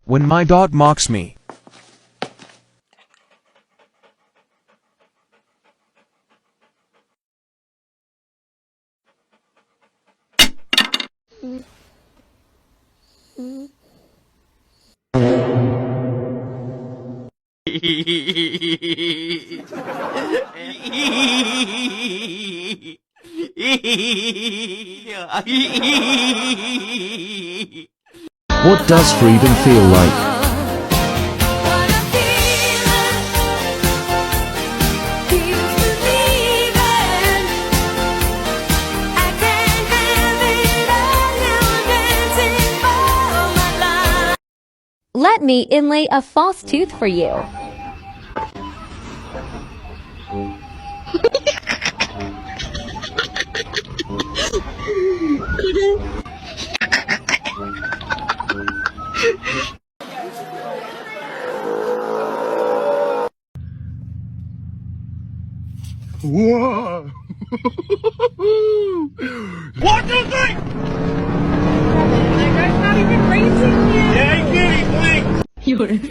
When my dog mocks me. What does freedom feel like? Let me inlay a false tooth for you. Whoa! What do you think? That guy's not even racing yet. Yeah, he did, he blinked.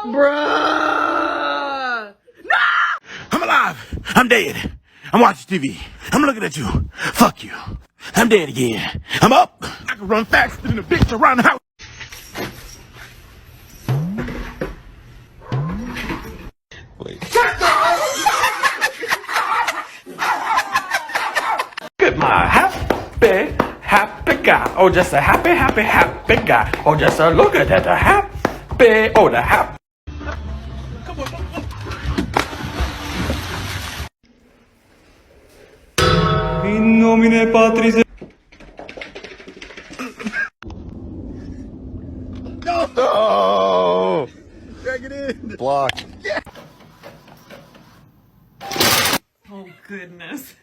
Bruh! I'm alive. I'm dead. I'm watching TV. I'm looking at you. Fuck you. I'm dead again. I'm up. I can run faster than a bitch around the house. Look at my happy guy. Oh, just a happy guy. Oh, just a look at that, the happy, oh, the happy. In nomine Patris et No! Drag it in. Blocked. Oh, goodness.